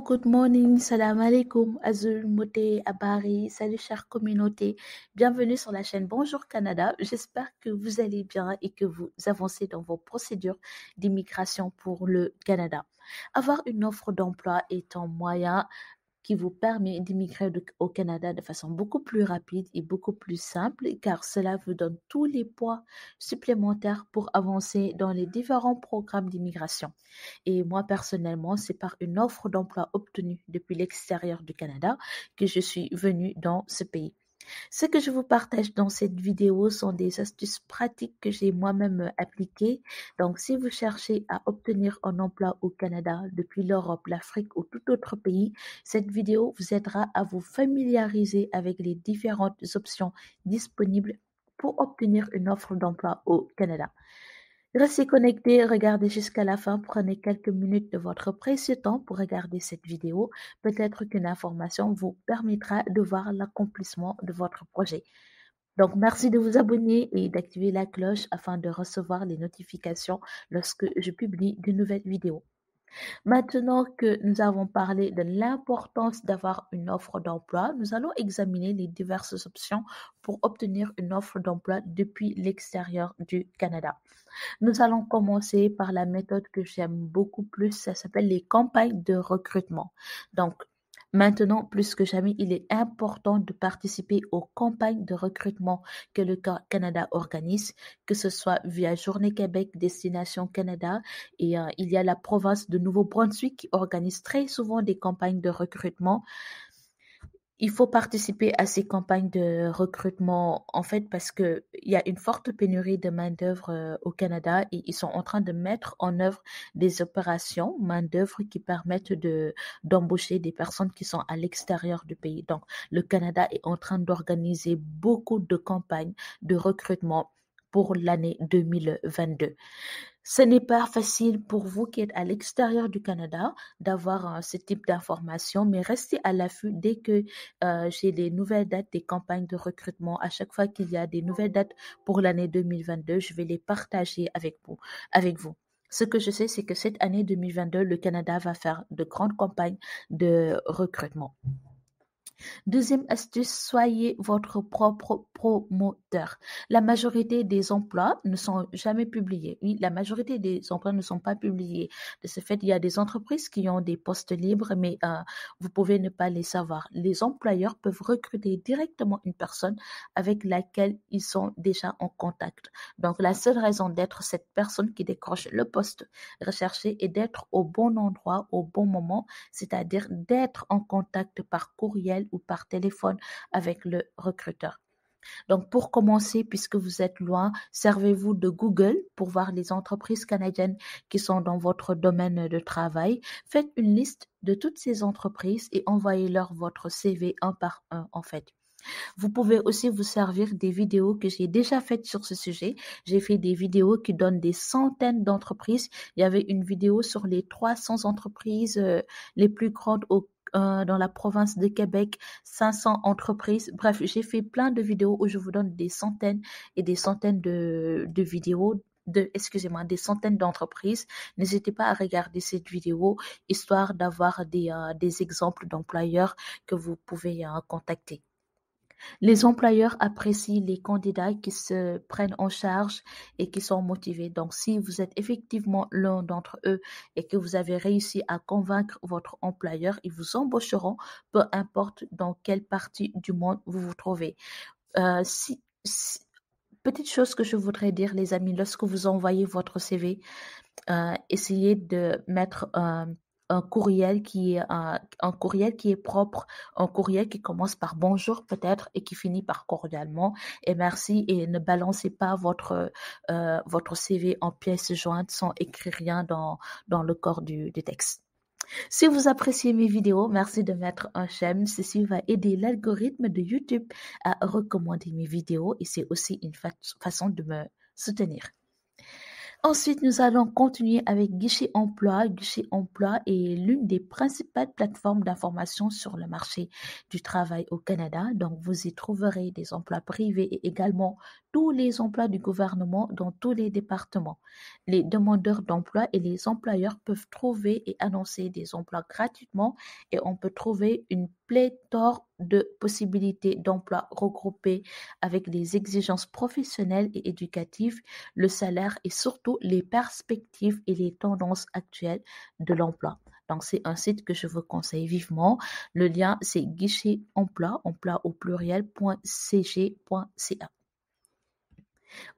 Good morning, salam alaikum, Azul Moté, Abari, salut chère communauté, bienvenue sur la chaîne Bonjour Canada. J'espère que vous allez bien et que vous avancez dans vos procédures d'immigration pour le Canada. Avoir une offre d'emploi est un moyen qui vous permet d'immigrer au Canada de façon beaucoup plus rapide et beaucoup plus simple, car cela vous donne tous les poids supplémentaires pour avancer dans les différents programmes d'immigration. Et moi, personnellement, c'est par une offre d'emploi obtenue depuis l'extérieur du Canada que je suis venue dans ce pays. Ce que je vous partage dans cette vidéo sont des astuces pratiques que j'ai moi-même appliquées. Donc, si vous cherchez à obtenir un emploi au Canada depuis l'Europe, l'Afrique ou tout autre pays, cette vidéo vous aidera à vous familiariser avec les différentes options disponibles pour obtenir une offre d'emploi au Canada. Restez connectés, regardez jusqu'à la fin, prenez quelques minutes de votre précieux temps pour regarder cette vidéo. Peut-être qu'une information vous permettra de voir l'accomplissement de votre projet. Donc, merci de vous abonner et d'activer la cloche afin de recevoir les notifications lorsque je publie de nouvelles vidéos. Maintenant que nous avons parlé de l'importance d'avoir une offre d'emploi, nous allons examiner les diverses options pour obtenir une offre d'emploi depuis l'extérieur du Canada. Nous allons commencer par la méthode que j'aime beaucoup plus, ça s'appelle les campagnes de recrutement. Donc, maintenant, plus que jamais, il est important de participer aux campagnes de recrutement que le Canada organise, que ce soit via Journée Québec, Destination Canada, et il y a la province de Nouveau-Brunswick qui organise très souvent des campagnes de recrutement. Il faut participer à ces campagnes de recrutement, en fait, parce que il y a une forte pénurie de main-d'œuvre au Canada et ils sont en train de mettre en œuvre des opérations main-d'œuvre qui permettent d'embaucher des personnes qui sont à l'extérieur du pays. Donc, le Canada est en train d'organiser beaucoup de campagnes de recrutement pour l'année 2022. Ce n'est pas facile pour vous qui êtes à l'extérieur du Canada d'avoir ce type d'informations, mais restez à l'affût dès que j'ai des nouvelles dates des campagnes de recrutement. À chaque fois qu'il y a des nouvelles dates pour l'année 2022, je vais les partager avec vous. Ce que je sais, c'est que cette année 2022, le Canada va faire de grandes campagnes de recrutement. Deuxième astuce, soyez votre propre promoteur. La majorité des emplois ne sont jamais publiés. Oui, la majorité des emplois ne sont pas publiés. De ce fait, il y a des entreprises qui ont des postes libres, mais vous pouvez ne pas les savoir. Les employeurs peuvent recruter directement une personne avec laquelle ils sont déjà en contact. Donc, la seule raison d'être cette personne qui décroche le poste recherché est d'être au bon endroit, au bon moment, c'est-à-dire d'être en contact par courriel ou par téléphone avec le recruteur. Donc, pour commencer, puisque vous êtes loin, servez-vous de Google pour voir les entreprises canadiennes qui sont dans votre domaine de travail. Faites une liste de toutes ces entreprises et envoyez-leur votre CV un par un, en fait. Vous pouvez aussi vous servir des vidéos que j'ai déjà faites sur ce sujet. J'ai fait des vidéos qui donnent des centaines d'entreprises. Il y avait une vidéo sur les 300 entreprises les plus grandes dans la province de Québec, 500 entreprises. Bref, j'ai fait plein de vidéos où je vous donne des centaines et des centaines de vidéos des centaines d'entreprises. N'hésitez pas à regarder cette vidéo, histoire d'avoir des exemples d'employeurs que vous pouvez contacter. Les employeurs apprécient les candidats qui se prennent en charge et qui sont motivés. Donc, si vous êtes effectivement l'un d'entre eux et que vous avez réussi à convaincre votre employeur, ils vous embaucheront, peu importe dans quelle partie du monde vous vous trouvez. Petite chose que je voudrais dire, les amis, lorsque vous envoyez votre CV, essayez de mettre un courriel qui est propre, un courriel qui commence par bonjour peut-être et qui finit par cordialement et merci, et ne balancez pas votre CV en pièces jointes sans écrire rien dans le corps du texte. Si vous appréciez mes vidéos, merci de mettre un j'aime. Ceci va aider l'algorithme de YouTube à recommander mes vidéos et c'est aussi une façon de me soutenir. Ensuite, nous allons continuer avec Guichet Emploi. Guichet Emploi est l'une des principales plateformes d'information sur le marché du travail au Canada. Donc, vous y trouverez des emplois privés et également tous les emplois du gouvernement dans tous les départements. Les demandeurs d'emploi et les employeurs peuvent trouver et annoncer des emplois gratuitement et on peut trouver une pléthore de possibilités d'emplois regroupés avec des exigences professionnelles et éducatives, le salaire et surtout les perspectives et les tendances actuelles de l'emploi. Donc, c'est un site que je vous conseille vivement. Le lien, c'est guichet emploi, emploi au pluriel.cg.ca.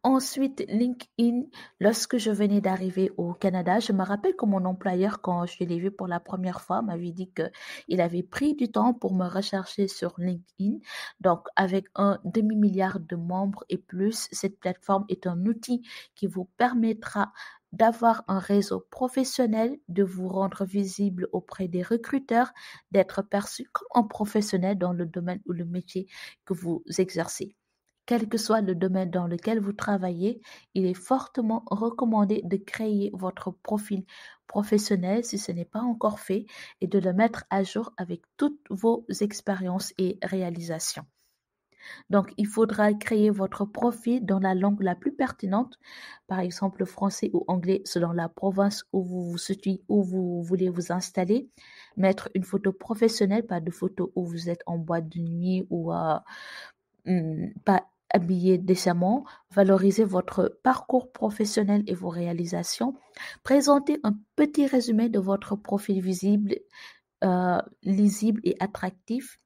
Ensuite, LinkedIn, lorsque je venais d'arriver au Canada, je me rappelle que mon employeur, quand je l'ai vu pour la première fois, m'avait dit qu'il avait pris du temps pour me rechercher sur LinkedIn. Donc, avec un demi-milliard de membres et plus, cette plateforme est un outil qui vous permettra d'avoir un réseau professionnel, de vous rendre visible auprès des recruteurs, d'être perçu comme un professionnel dans le domaine ou le métier que vous exercez. Quel que soit le domaine dans lequel vous travaillez, il est fortement recommandé de créer votre profil professionnel si ce n'est pas encore fait et de le mettre à jour avec toutes vos expériences et réalisations. Donc, il faudra créer votre profil dans la langue la plus pertinente, par exemple français ou anglais selon la province où vous vous situez, où vous voulez vous installer. Mettre une photo professionnelle, pas de photo où vous êtes en boîte de nuit ou pas habillé décemment, valoriser votre parcours professionnel et vos réalisations, présenter un petit résumé de votre profil visible, lisible et attractif.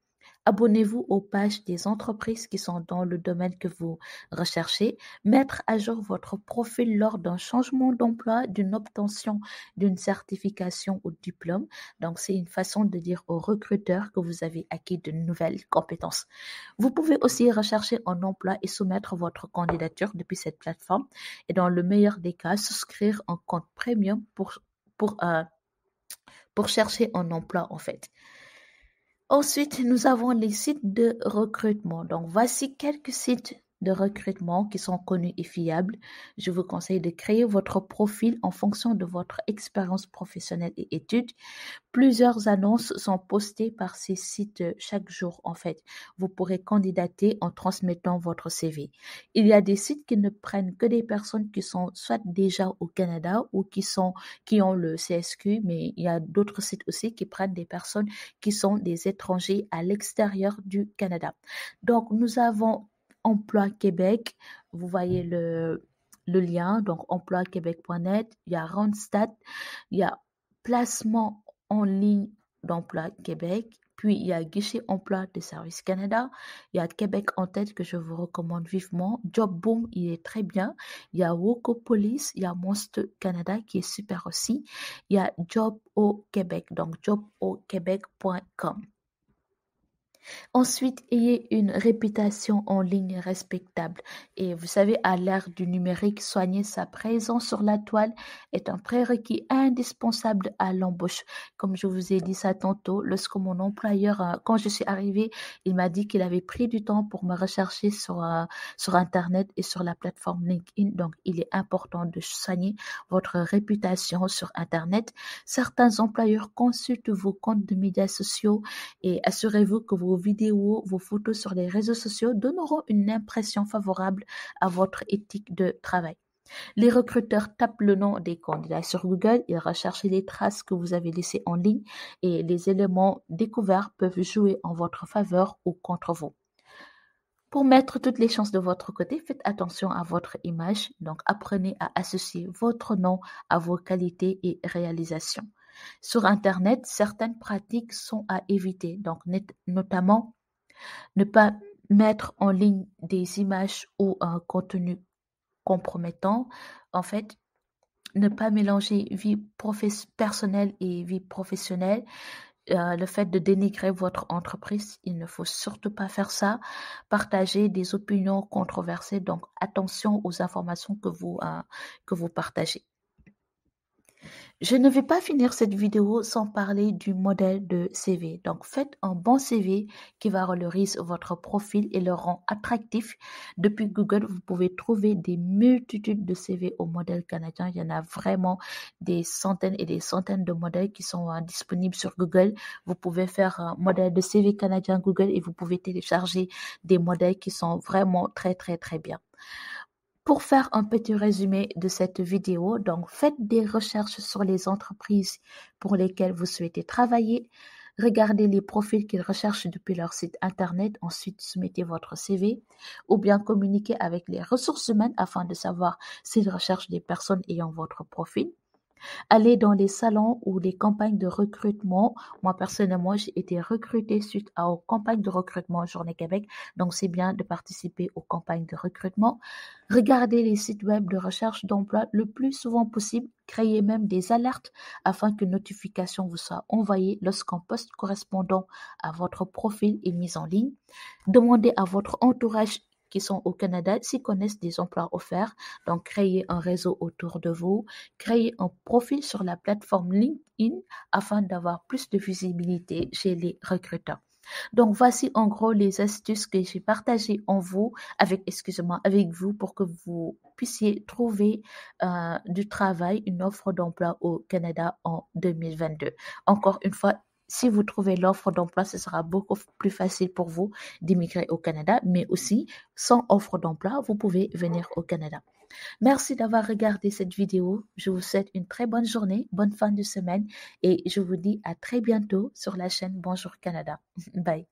Abonnez-vous aux pages des entreprises qui sont dans le domaine que vous recherchez. Mettre à jour votre profil lors d'un changement d'emploi, d'une obtention d'une certification ou diplôme. Donc, c'est une façon de dire aux recruteurs que vous avez acquis de nouvelles compétences. Vous pouvez aussi rechercher un emploi et soumettre votre candidature depuis cette plateforme. Et dans le meilleur des cas, souscrire un compte premium pour, euh, pour chercher un emploi en fait. Ensuite, nous avons les sites de recrutement. Donc, voici quelques sites de recrutement qui sont connus et fiables. Je vous conseille de créer votre profil en fonction de votre expérience professionnelle et études. Plusieurs annonces sont postées par ces sites chaque jour, en fait. Vous pourrez candidater en transmettant votre CV. Il y a des sites qui ne prennent que des personnes qui sont soit déjà au Canada ou qui ont le CSQ, mais il y a d'autres sites aussi qui prennent des personnes qui sont des étrangers à l'extérieur du Canada. Donc, nous avons Emploi Québec. Vous voyez le lien, donc emploiquebec.net. Il y a Randstad. Il y a Placement en ligne d'Emploi Québec. Puis, il y a Guichet Emploi de Service Canada. Il y a Québec en tête que je vous recommande vivement. Job Boom, il est très bien. Il y a Wocopolis. Il y a Monster Canada qui est super aussi. Il y a Job au Québec, donc joboquebec.com. Ensuite, ayez une réputation en ligne respectable. Et vous savez, à l'ère du numérique, soigner sa présence sur la toile est un prérequis indispensable à l'embauche. Comme je vous ai dit ça tantôt, lorsque mon employeur, quand je suis arrivée, il m'a dit qu'il avait pris du temps pour me rechercher sur Internet et sur la plateforme LinkedIn. Donc, il est important de soigner votre réputation sur Internet. Certains employeurs consultent vos comptes de médias sociaux et assurez-vous que vos vidéos, vos photos sur les réseaux sociaux donneront une impression favorable à votre éthique de travail. Les recruteurs tapent le nom des candidats sur Google, ils recherchent les traces que vous avez laissées en ligne et les éléments découverts peuvent jouer en votre faveur ou contre vous. Pour mettre toutes les chances de votre côté, faites attention à votre image, donc apprenez à associer votre nom à vos qualités et réalisations. Sur Internet, certaines pratiques sont à éviter, donc notamment ne pas mettre en ligne des images ou un contenu compromettant. En fait, ne pas mélanger vie personnelle et vie professionnelle. Le fait de dénigrer votre entreprise, il ne faut surtout pas faire ça. Partager des opinions controversées, donc attention aux informations que vous partagez. Je ne vais pas finir cette vidéo sans parler du modèle de CV. Donc, faites un bon CV qui valorise votre profil et le rend attractif. Depuis Google, vous pouvez trouver des multitudes de CV au modèle canadien. Il y en a vraiment des centaines et des centaines de modèles qui sont disponibles sur Google. Vous pouvez faire un modèle de CV canadien Google et vous pouvez télécharger des modèles qui sont vraiment très, très, très bien. Pour faire un petit résumé de cette vidéo, donc faites des recherches sur les entreprises pour lesquelles vous souhaitez travailler. Regardez les profils qu'ils recherchent depuis leur site internet. Ensuite, soumettez votre CV ou bien communiquez avec les ressources humaines afin de savoir s'ils recherchent des personnes ayant votre profil. Aller dans les salons ou les campagnes de recrutement. Moi, personnellement, j'ai été recrutée suite aux campagnes de recrutement Journée Québec. Donc, c'est bien de participer aux campagnes de recrutement. Regardez les sites web de recherche d'emploi le plus souvent possible. Créez même des alertes afin qu'une notification vous soit envoyée lorsqu'un poste correspondant à votre profil est mis en ligne. Demandez à votre entourage qui sont au Canada s'ils connaissent des emplois offerts. Donc, créez un réseau autour de vous. Créez un profil sur la plateforme LinkedIn afin d'avoir plus de visibilité chez les recruteurs. Donc, voici en gros les astuces que j'ai partagées avec vous pour que vous puissiez trouver du travail, une offre d'emploi au Canada en 2022. Encore une fois, si vous trouvez l'offre d'emploi, ce sera beaucoup plus facile pour vous d'immigrer au Canada, mais aussi sans offre d'emploi, vous pouvez venir au Canada. Merci d'avoir regardé cette vidéo. Je vous souhaite une très bonne journée, bonne fin de semaine et je vous dis à très bientôt sur la chaîne Bonjour Canada. Bye.